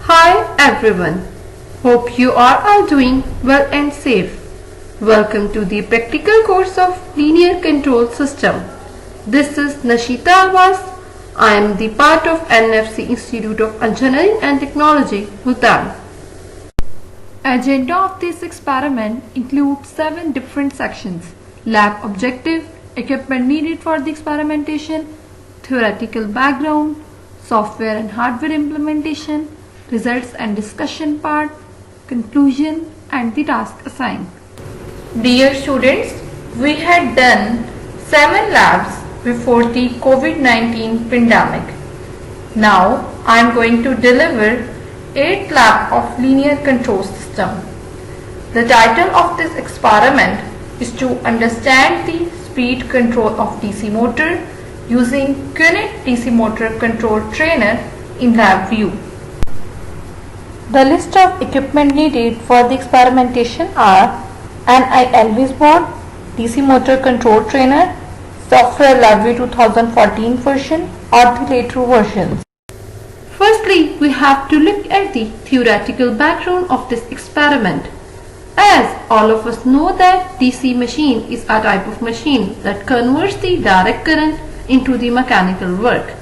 Hi everyone, hope you are all doing well and safe. Welcome to the practical course of Linear Control System. This is Nashita Alwas. I am the part of NFC Institute of Engineering and Technology, Bhutan. Agenda of this experiment includes 7 different sections: lab objective, equipment needed for the experimentation, theoretical background, software and hardware implementation, results and discussion part, conclusion, and the task assigned. Dear students, we had done 7 labs before the COVID-19 pandemic. Now I am going to deliver 8th lab of linear control system. The title of this experiment is to understand the speed control of DC motor using QNET DC motor control trainer in LabVIEW. The list of equipment needed for the experimentation are an ILVIS board, DC motor control trainer, software LabVIEW 2014 version or the later versions. Firstly, we have to look at the theoretical background of this experiment. As all of us know that DC machine is a type of machine that converts the direct current into the mechanical work.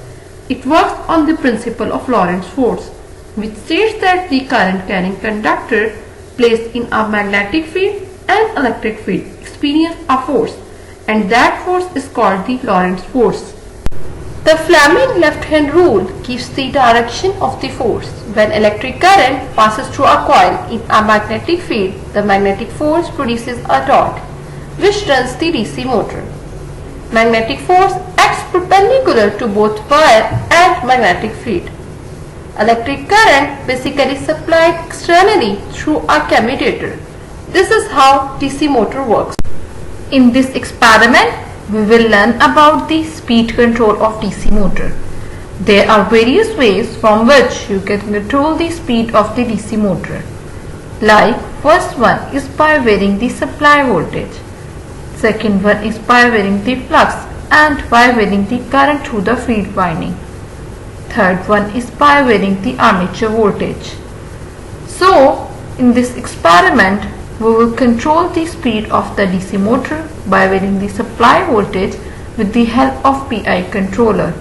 It works on the principle of Lorentz force, which states that the current carrying conductor placed in a magnetic field and electric field experience a force, and that force is called the Lorentz force. The Fleming left-hand rule gives the direction of the force. When electric current passes through a coil in a magnetic field, the magnetic force produces a torque, which runs the DC motor. Magnetic force acts perpendicular to both wire and magnetic field. Electric current basically supplied externally through a commutator. This is how DC motor works. In this experiment, we will learn about the speed control of DC motor. There are various ways from which you can control the speed of the DC motor. Like, first one is by varying the supply voltage. Second one is by varying the flux and by varying the current through the field winding. Third one is by varying the armature voltage. So, in this experiment, we will control the speed of the DC motor by varying the supply voltage with the help of PI controller.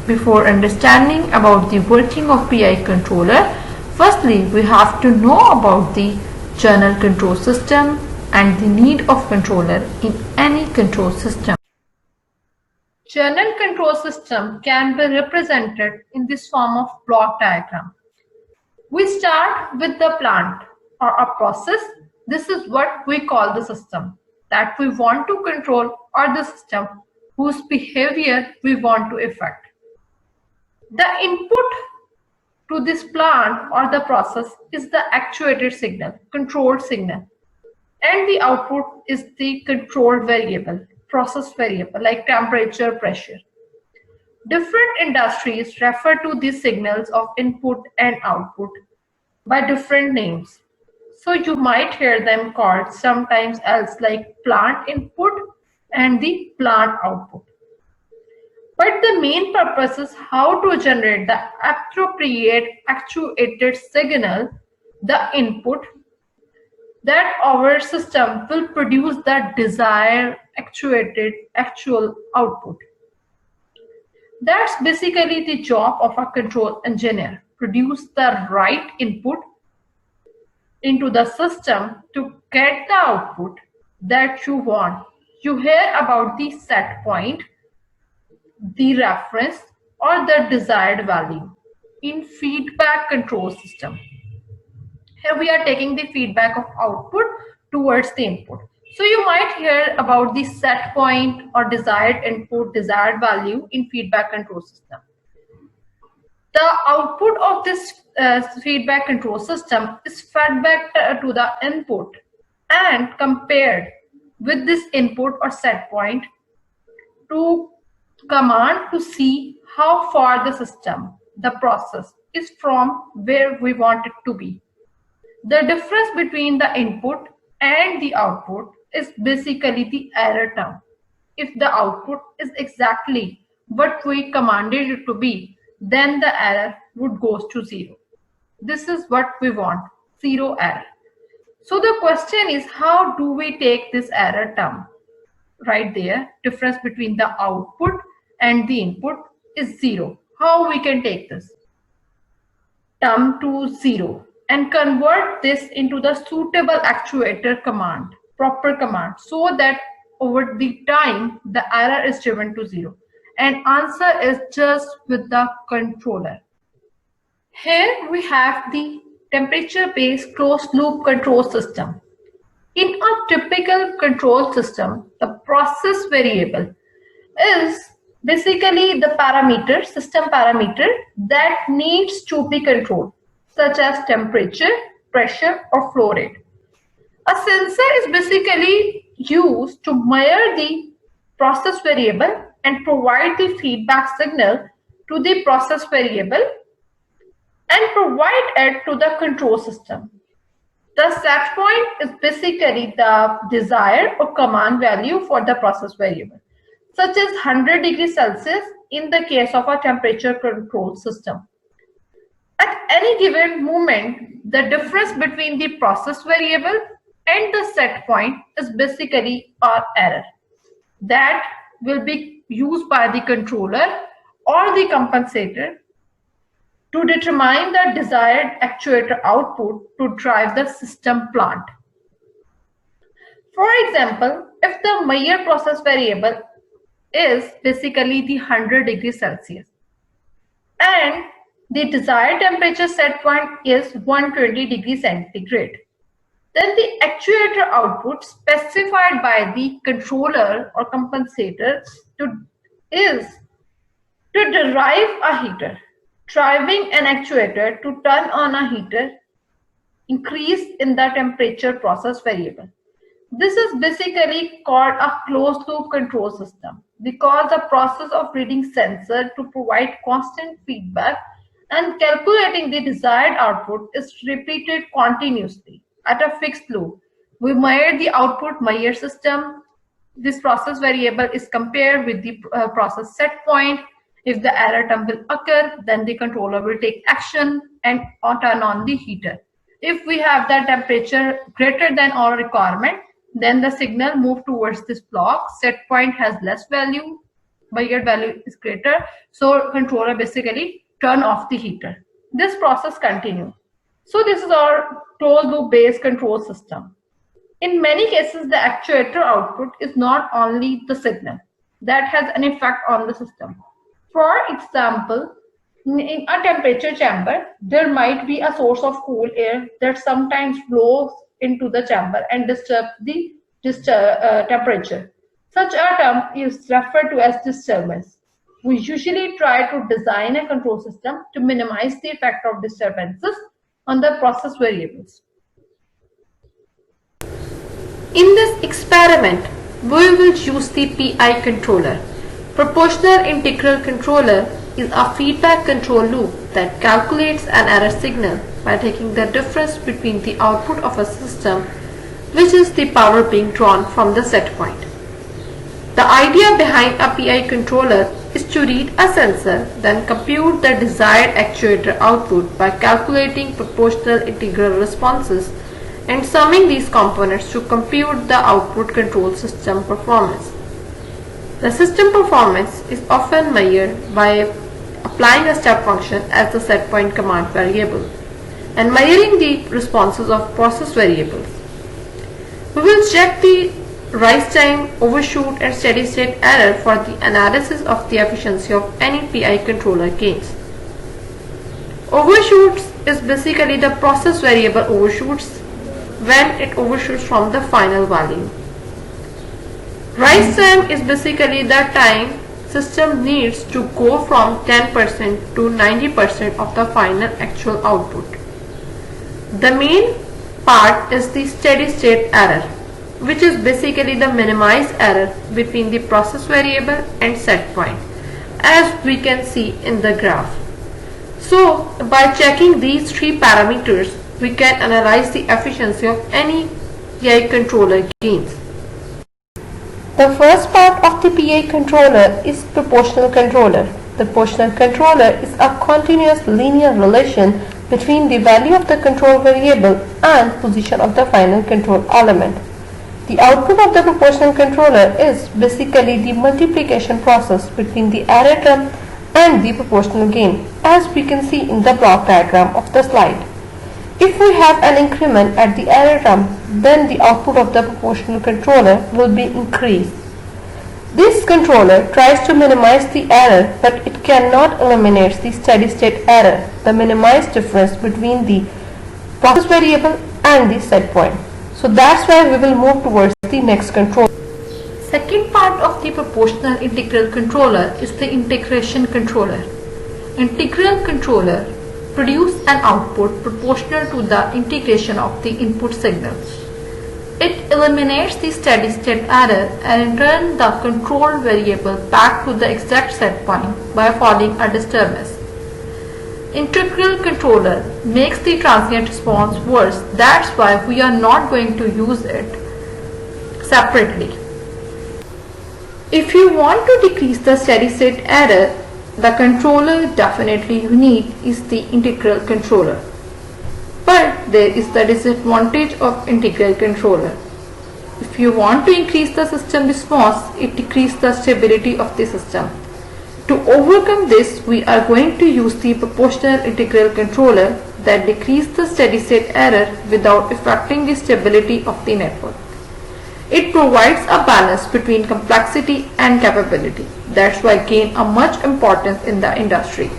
Before understanding about the working of PI controller, firstly we have to know about the journal control system and the need of controller in any control system. Journal control system can be represented in this form of block diagram. We start with the plant or a process. This is what we call the system that we want to control, or the system whose behavior we want to affect. The input to this plant or the process is the actuated signal, controlled signal, and the output is the controlled variable, process variable like temperature, pressure. Different industries refer to these signals of input and output by different names. So you might hear them called sometimes else like plant input and the plant output. But the main purpose is how to generate the appropriate actuated signal, the input, that our system will produce the desired actuated actual output. That's basically the job of a control engineer, produce the right input into the system to get the output that you want. You hear about the set point, the reference, or the desired value in feedback control system. Here we are taking the feedback of output towards the input. So you might hear about the set point or desired input, desired value in feedback control system. The output of this feedback control system is fed back to the input and compared with this input or set point to command to see how far the system, the process, is from where we want it to be. The difference between the input and the output is basically the error term. If the output is exactly what we commanded it to be, then the error would goes to 0. This is what we want, 0 error. So the question is, how do we take this error term? Right there, difference between the output and the input is 0. How we can take this term to 0 and convert this into the suitable actuator command, proper command, so that over the time the error is driven to 0, and answer is just with the controller. Here we have the temperature-based closed-loop control system. In a typical control system, the process variable is basically the parameter, system parameter that needs to be controlled, such as temperature, pressure, or flow rate. A sensor is basically used to measure the process variable and provide the feedback signal to the process variable and provide it to the control system. The set point is basically the desired or command value for the process variable, such as 100 degrees Celsius in the case of a temperature control system. At any given moment, the difference between the process variable and the set point is basically our error that will be used by the controller or the compensator to determine the desired actuator output to drive the system plant. For example, if the measured process variable is basically the 100 degrees Celsius and the desired temperature set point is 120 degrees centigrade, then the actuator output specified by the controller or compensator is to derive a heater. Driving an actuator to turn on a heater increase in the temperature process variable. This is basically called a closed loop control system because the process of reading sensor to provide constant feedback and calculating the desired output is repeated continuously at a fixed loop. We measure the output measure system. This process variable is compared with the process set point. If the error term will occur, then the controller will take action and turn on the heater. If we have the temperature greater than our requirement, then the signal move towards this block. Set point has less value, measured value is greater, so controller basically turn off the heater. This process continues. So this is our closed loop based control system. In many cases, the actuator output is not only the signal that has an effect on the system. For example, in a temperature chamber, there might be a source of cool air that sometimes blows into the chamber and disturbs the temperature. Such a term is referred to as disturbance. We usually try to design a control system to minimize the effect of disturbances on the process variables. In this experiment, we will use the PI controller. Proportional integral controller is a feedback control loop that calculates an error signal by taking the difference between the output of a system, which is the power being drawn from the set point. The idea behind a PI controller is to read a sensor, then compute the desired actuator output by calculating proportional integral responses and summing these components to compute the output control system performance. The system performance is often measured by applying a step function as the set point command variable and measuring the responses of process variables. We will check the rise time, overshoot and steady state error for the analysis of the efficiency of any PI controller gains. Overshoots is basically the process variable overshoots when it overshoots from the final value. Rise time is basically the time system needs to go from 10% to 90% of the final actual output. The main part is the steady state error, which is basically the minimized error between the process variable and set point, as we can see in the graph. So, by checking these three parameters, we can analyze the efficiency of any PI controller gains. The first part of the PI controller is proportional controller. The proportional controller is a continuous linear relation between the value of the control variable and position of the final control element. The output of the proportional controller is basically the multiplication process between the array term and the proportional gain, as we can see in the block diagram of the slide. If we have an increment at the array term, then the output of the proportional controller will be increased. This controller tries to minimize the error, but it cannot eliminate the steady state error, the minimized difference between the process variable and the set point. So that's why we will move towards the next control. Second part of the proportional integral controller is the integration controller. Integral controller produce an output proportional to the integration of the input signal. It eliminates the steady state error and returns the control variable back to the exact set point by following a disturbance. Integral controller makes the transient response worse. That's why we are not going to use it separately. If you want to decrease the steady state error, the controller definitely you need is the integral controller. But there is the disadvantage of integral controller. If you want to increase the system response, it decreases the stability of the system. To overcome this, we are going to use the proportional integral controller that decreases the steady state error without affecting the stability of the network. It provides a balance between complexity and capability. That's why gain a much importance in the industry.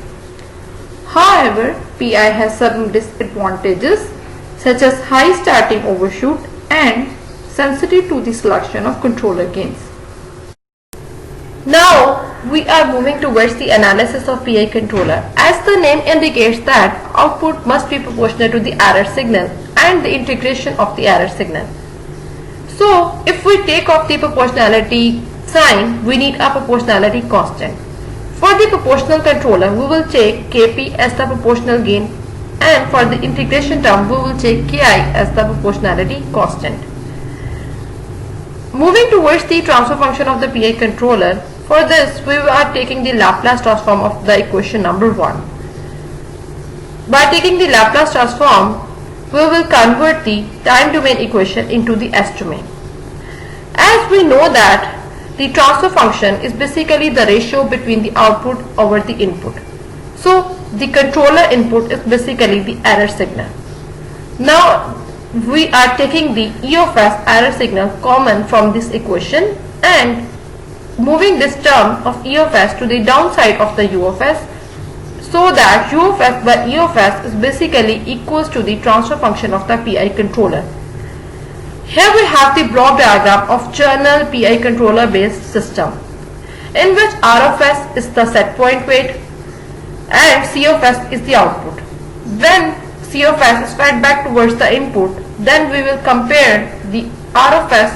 However, PI has some disadvantages such as high starting overshoot and sensitive to the selection of controller gains. Now we are moving towards the analysis of PI controller. As the name indicates that output must be proportional to the error signal and the integration of the error signal. So if we take off the proportionality sign, we need a proportionality constant. For the proportional controller, we will take Kp as the proportional gain, and for the integration term, we will take Ki as the proportionality constant. Moving towards the transfer function of the PI controller, for this we are taking the Laplace transform of the equation number 1. By taking the Laplace transform, we will convert the time domain equation into the S domain. As we know that the transfer function is basically the ratio between the output over the input. So the controller input is basically the error signal. Now we are taking the E of S error signal common from this equation and moving this term of E of S to the downside of the U of S, so that U of S by E of S is basically equals to the transfer function of the PI controller. Here we have the block diagram of journal PI controller based system, in which R of S is the set point weight and C of S is the output. When C of S is fed back towards the input, then we will compare the R of S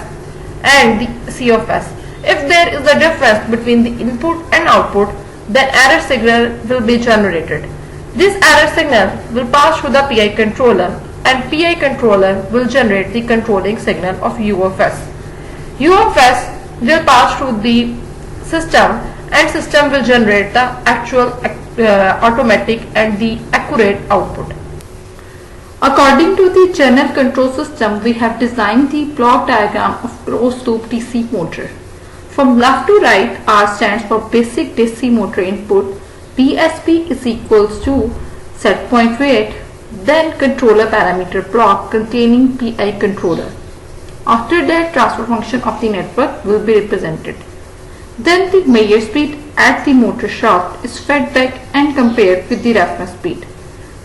and the C of S. If there is a difference between the input and output, then error signal will be generated. This error signal will pass through the PI controller, and PI controller will generate the controlling signal of U of S. U of S will pass through the system, and system will generate the actual automatic and the accurate output. According to the general control system, we have designed the block diagram of closed loop DC motor. From left to right, R stands for basic DC motor input, BSP is equals to set point weight, then controller parameter block containing PI controller. After that, transfer function of the network will be represented. Then the measure speed at the motor shaft is fed back and compared with the reference speed.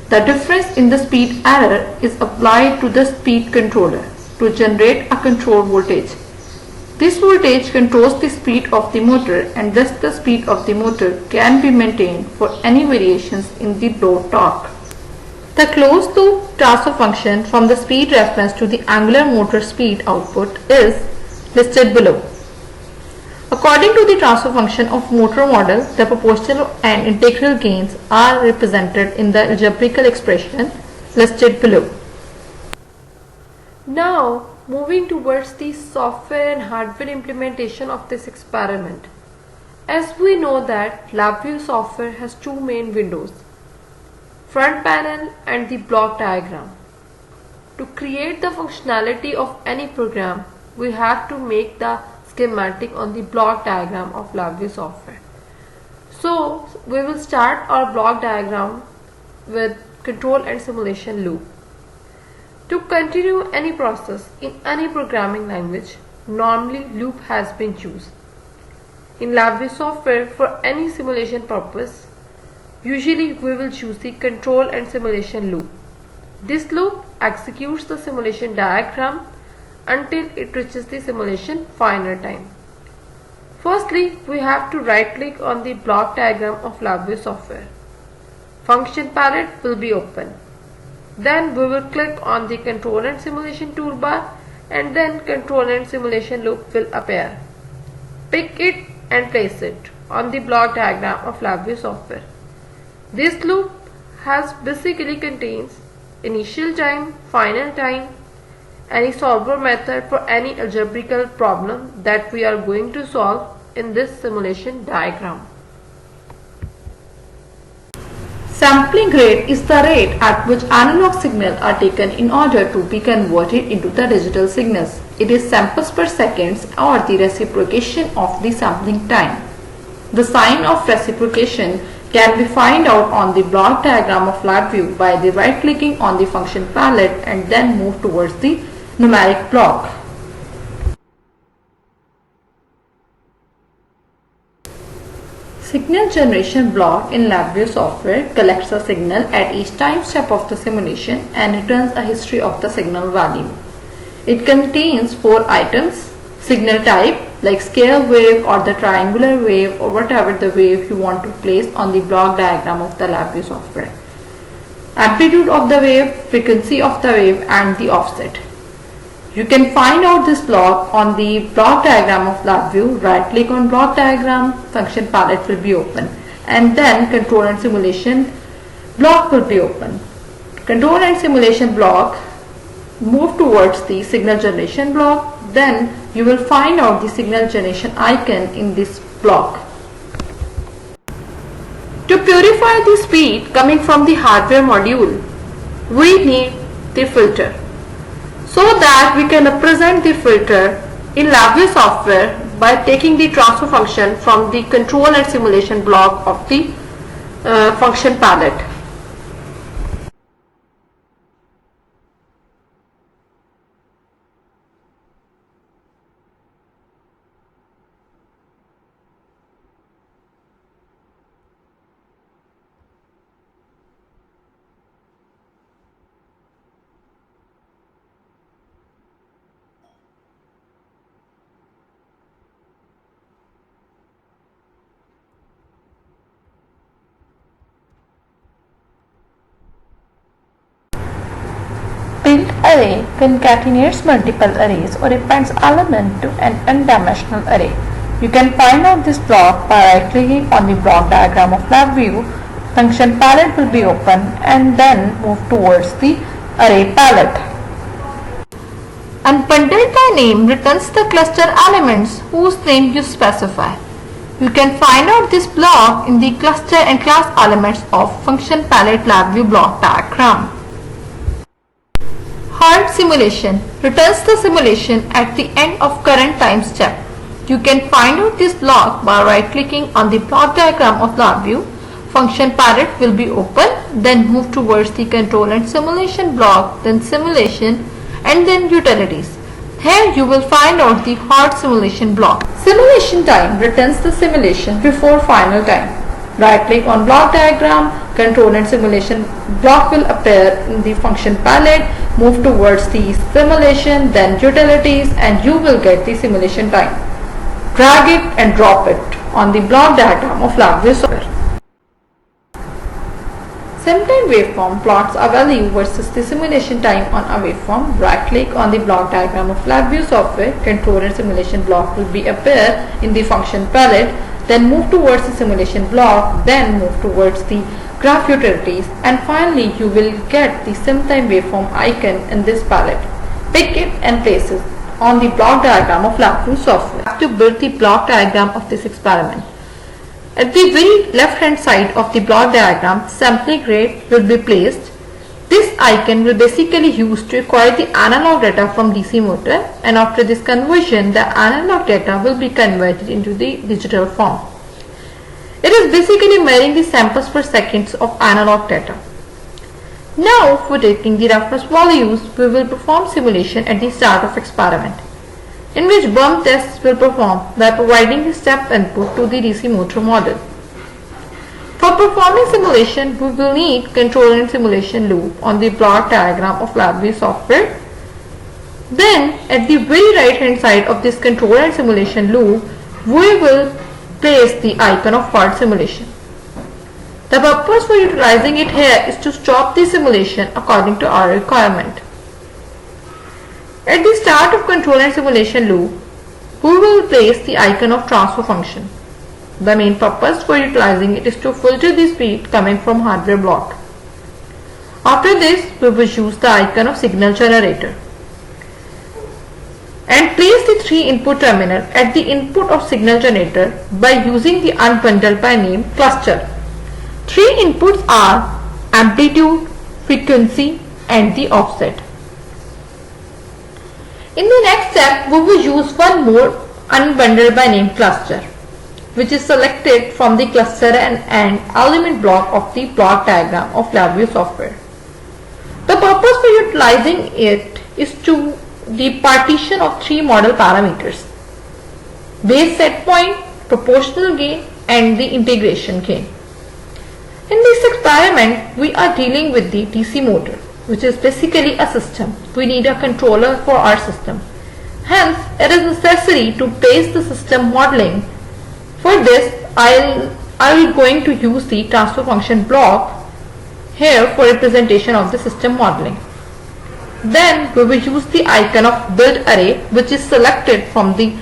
The difference in the speed error is applied to the speed controller to generate a control voltage. This voltage controls the speed of the motor, and thus the speed of the motor can be maintained for any variations in the load torque. The closed loop transfer function from the speed reference to the angular motor speed output is listed below. According to the transfer function of motor model, the proportional and integral gains are represented in the algebraical expression listed below. Now, moving towards the software and hardware implementation of this experiment. As we know that LabVIEW software has two main windows. front panel and the block diagram. To create the functionality of any program, we have to make the schematic on the block diagram of LabVIEW software. So we will start our block diagram with control and simulation loop. To continue any process in any programming language, normally loop has been chosen. In LabVIEW software, for any simulation purpose, usually we will choose the control and simulation loop. This loop executes the simulation diagram until it reaches the simulation final time. Firstly, we have to right click on the block diagram of LabVIEW software. Function palette will be open. Then we will click on the control and simulation toolbar, and then control and simulation loop will appear. Pick it and place it on the block diagram of LabVIEW software. This loop basically contains initial time, final time, any solver method for any algebraical problem that we are going to solve in this simulation diagram. Sampling rate is the rate at which analog signals are taken in order to be converted into the digital signals. It is samples per second or the reciprocation of the sampling time. The sign of reciprocation can be found out on the block diagram of LabVIEW by the right clicking on the function palette and then move towards the numeric block. Signal generation block in LabVIEW software collects a signal at each time step of the simulation and returns a history of the signal value. It contains 4 items: signal type like scale wave or the triangular wave or whatever the wave you want to place on the block diagram of the LabVIEW software, amplitude of the wave, frequency of the wave and the offset. You can find out this block on the block diagram of LabVIEW. Right click on block diagram, function palette will be open, and then control and simulation block will be open. Control and simulation block, move towards the signal generation block, then you will find out the signal generation icon in this block. To purify the speed coming from the hardware module, we need the filter. So that we can represent the filter in LabVIEW software by taking the transfer function from the control and simulation block of the function palette. Build array concatenates multiple arrays or appends element to an n-dimensional array. You can find out this block by right clicking on the block diagram of LabVIEW. Function palette will be open and then move towards the array palette. Unbundled by name returns the cluster elements whose name you specify. You can find out this block in the cluster and class elements of function palette LabVIEW block diagram. Hard simulation returns the simulation at the end of current time step. You can find out this block by right clicking on the block diagram of LabVIEW. Function palette will be open, then move towards the control and simulation block, then simulation and then utilities. Here you will find out the hard simulation block. Simulation time returns the simulation before final time. Right click on block diagram, control and simulation block will appear in the function palette, move towards the simulation, then utilities and you will get the simulation time. Drag it and drop it on the block diagram of LabVIEW software. Simtime waveform plots a value versus the simulation time on a waveform. Right click on the block diagram of LabVIEW software, control and simulation block will be appear in the function palette, then move towards the simulation block, then move towards the graph utilities and finally you will get the simtime waveform icon in this palette. Pick it and place it on the block diagram of LabVIEW software. To build the block diagram of this experiment, At the very left hand side of the block diagram, sampling rate will be placed. This icon will basically used to acquire the analog data from DC motor, and after this conversion the analog data will be converted into the digital form. It is basically measuring the samples per seconds of analog data. Now for taking the reference values, we will perform simulation at the start of experiment, in which bump tests will perform by providing the step input to the DC motor model. For performing simulation, we will need control and simulation loop on the block diagram of LabVIEW software. Then at the very right hand side of this control and simulation loop, we will place the icon of part simulation. The purpose for utilizing it here is to stop the simulation according to our requirement. At the start of control and simulation loop, we will place the icon of transfer function. The main purpose for utilizing it is to filter the speed coming from hardware block. After this, we will use the icon of signal generator and place the 3 input terminal at the input of signal generator by using the unbundled by name cluster. 3 inputs are amplitude, frequency and the offset. In the next step, we will use one more unbundled by name cluster, which is selected from the cluster and element block of the block diagram of LabVIEW software. The purpose for utilizing it is to the partition of 3 model parameters: base set point, proportional gain and the integration gain. In this experiment, we are dealing with the DC motor, which is basically a system. We need a controller for our system. Hence, it is necessary to base the system modeling. For this, I will going to use the transfer function block here for representation of the system modeling. Then we will use the icon of build array, which is selected from the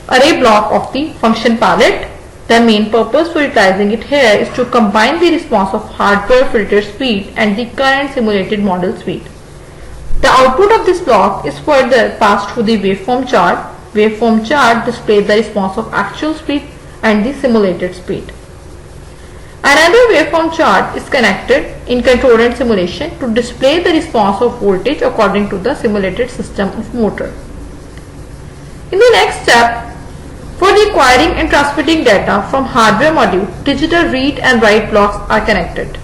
array block of the function palette. The main purpose for utilizing it here is to combine the response of hardware filter speed and the current simulated model speed. The output of this block is further passed through the waveform chart. Waveform chart displays the response of actual speed and the simulated speed. Another waveform chart is connected in control and simulation to display the response of voltage according to the simulated system of motor. In the next step, for the acquiring and transmitting data from hardware module, digital read and write blocks are connected.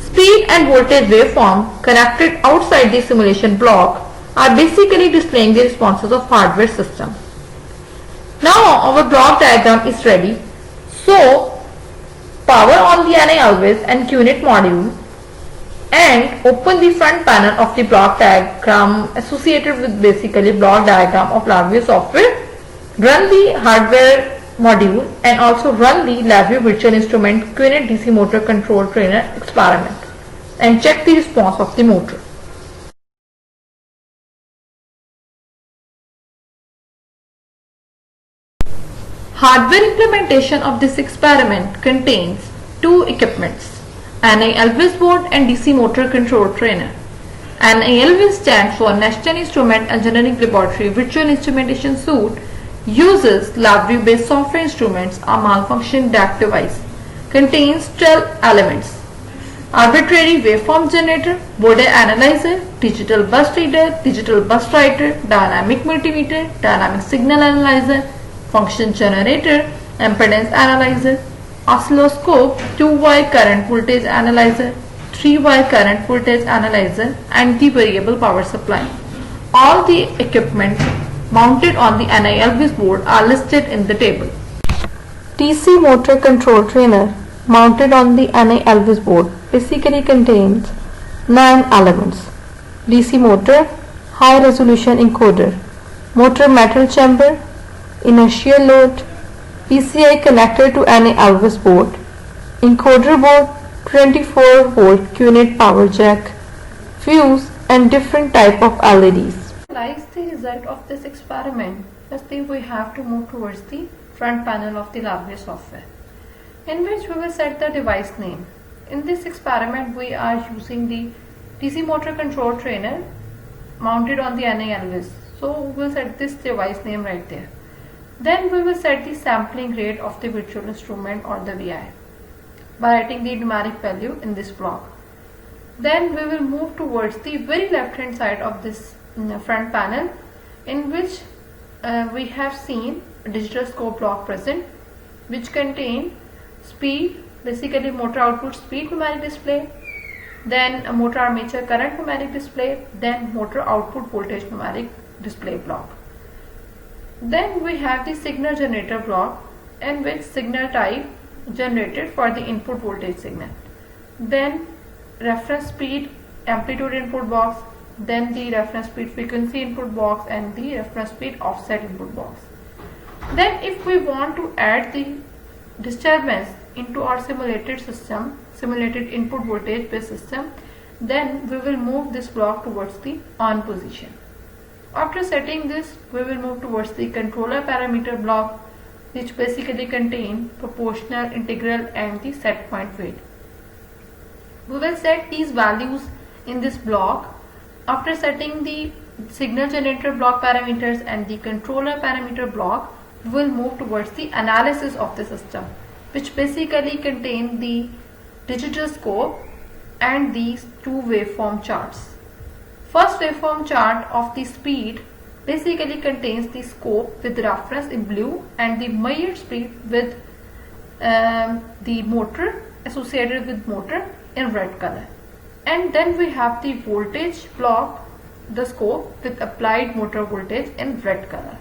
Speed and voltage waveform connected outside the simulation block are basically displaying the responses of hardware system. Now our block diagram is ready. So power on the NI Always and QNet module and open the front panel of the block diagram associated with basically block diagram of LabVIEW software. Run the hardware module and also run the LabVIEW virtual instrument QNet DC motor control trainer experiment and check the response of the motor. Hardware implementation of this experiment contains 2 equipments, NI Always board and DC motor control trainer. NI Always stands for National Instrument Engineering Laboratory Virtual Instrumentation Suite, uses LabVIEW based software instruments, a malfunction DAC device, contains 12 elements: arbitrary waveform generator, Bode analyzer, digital bus reader, digital bus writer, dynamic multimeter, dynamic signal analyzer, function generator, impedance analyzer, oscilloscope, 2-wire current voltage analyzer, 3-wire current voltage analyzer and the variable power supply. All the equipment mounted on the NI Always board are listed in the table. DC motor control trainer mounted on the NI Always board basically contains 9 elements: DC motor, high resolution encoder, motor metal chamber, inertial load, PCI connector to NI Always board, encoder board, 24 volt QNet power jack, fuse and different type of LEDs. Like the result of this experiment, firstly we have to move towards the front panel of the LabVIEW software, in which we will set the device name. In this experiment we are using the DC motor control trainer mounted on the NI Always, so we will set this device name right there. Then we will set the sampling rate of the virtual instrument or the VI by writing the numeric value in this block. Then we will move towards the very left hand side of this front panel, in which we have seen a digital scope block present, which contain speed, basically motor output speed numeric display, then a motor armature current numeric display, then motor output voltage numeric display block. Then we have the signal generator block, in which signal type generated for the input voltage signal, then reference speed amplitude input box, then the reference speed frequency input box, and the reference speed offset input box. Then if we want to add the disturbance into our simulated system, simulated input voltage based system, then we will move this block towards the on position. After setting this, we will move towards the controller parameter block, which basically contain proportional, integral, and the set point weight. We will set these values in this block. After setting the signal generator block parameters and the controller parameter block, we will move towards the analysis of the system, which basically contain the digital scope and these two waveform charts. First waveform chart of the speed basically contains the scope with reference in blue and the measured speed with the motor associated with motor in red color. And then we have the voltage block, the scope with applied motor voltage in red color.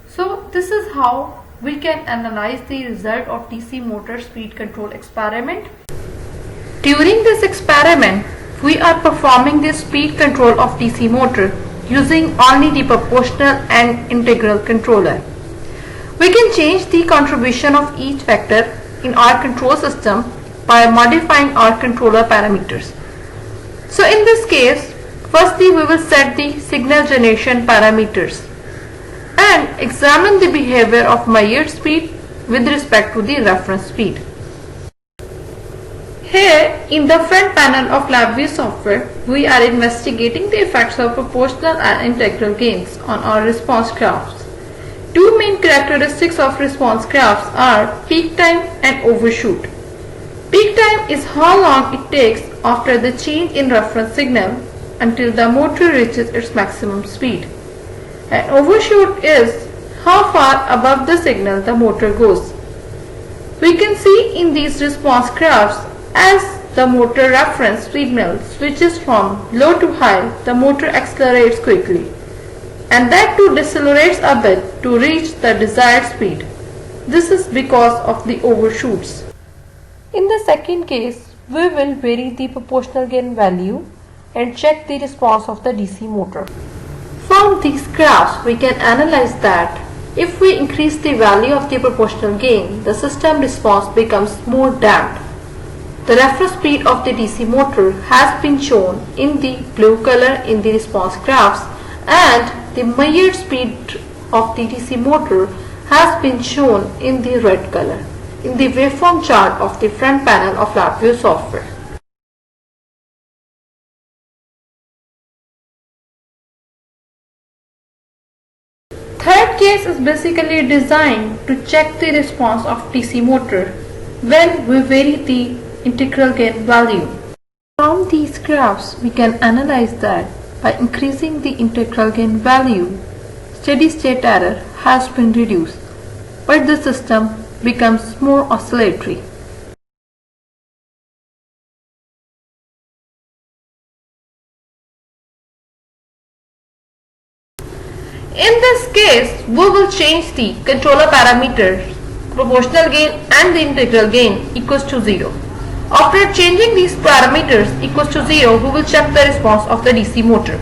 So this is how we can analyze the result of DC motor speed control experiment. During this experiment, we are performing the speed control of DC motor using only the proportional and integral controller. We can change the contribution of each factor in our control system by modifying our controller parameters. So in this case, firstly we will set the signal generation parameters and examine the behavior of measured speed with respect to the reference speed. Here in the front panel of LabVIEW software, we are investigating the effects of proportional and integral gains on our response graphs. Two main characteristics of response graphs are peak time and overshoot. Peak time is how long it takes after the change in reference signal until the motor reaches its maximum speed. And overshoot is how far above the signal the motor goes. We can see in these response graphs, as the motor reference signal switches from low to high, the motor accelerates quickly, and that too decelerates a bit to reach the desired speed. This is because of the overshoots. In the second case, we will vary the proportional gain value and check the response of the DC motor. From these graphs, we can analyze that if we increase the value of the proportional gain, the system response becomes more damped. The reference speed of the DC motor has been shown in the blue color in the response graphs, and the measured speed of the DC motor has been shown in the red color in the waveform chart of the front panel of LabVIEW software. Third case is basically designed to check the response of DC motor when we vary the integral gain value. From these graphs, we can analyze that by increasing the integral gain value, steady state error has been reduced, but the system becomes more oscillatory. In this case, we will change the controller parameters, proportional gain and the integral gain equals to 0. After changing these parameters equals to 0, we will check the response of the DC motor.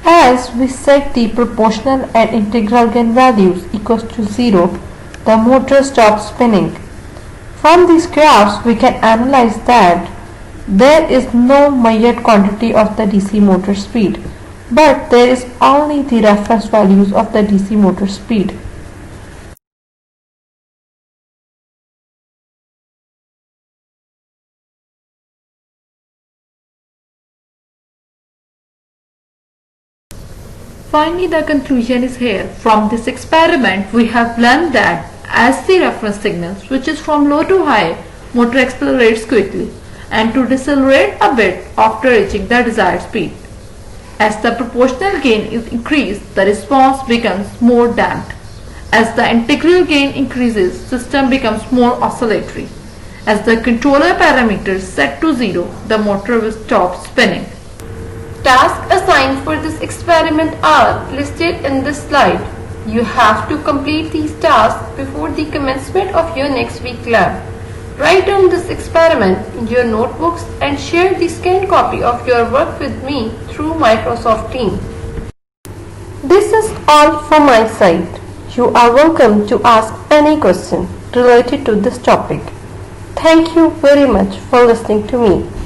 As we set the proportional and integral gain values equals to 0, the motor stops spinning. From these graphs, we can analyze that there is no measured quantity of the DC motor speed, but there is only the reference values of the DC motor speed. Finally, the conclusion is here. From this experiment, we have learned that as the reference signal switches from low to high, motor accelerates quickly and to decelerate a bit after reaching the desired speed. As the proportional gain is increased, the response becomes more damped. As the integral gain increases, system becomes more oscillatory. As the controller parameters set to 0, the motor will stop spinning. Tasks assigned for this experiment are listed in this slide. You have to complete these tasks before the commencement of your next week lab. Write down this experiment in your notebooks and share the scanned copy of your work with me through Microsoft Teams. This is all from my side. You are welcome to ask any question related to this topic. Thank you very much for listening to me.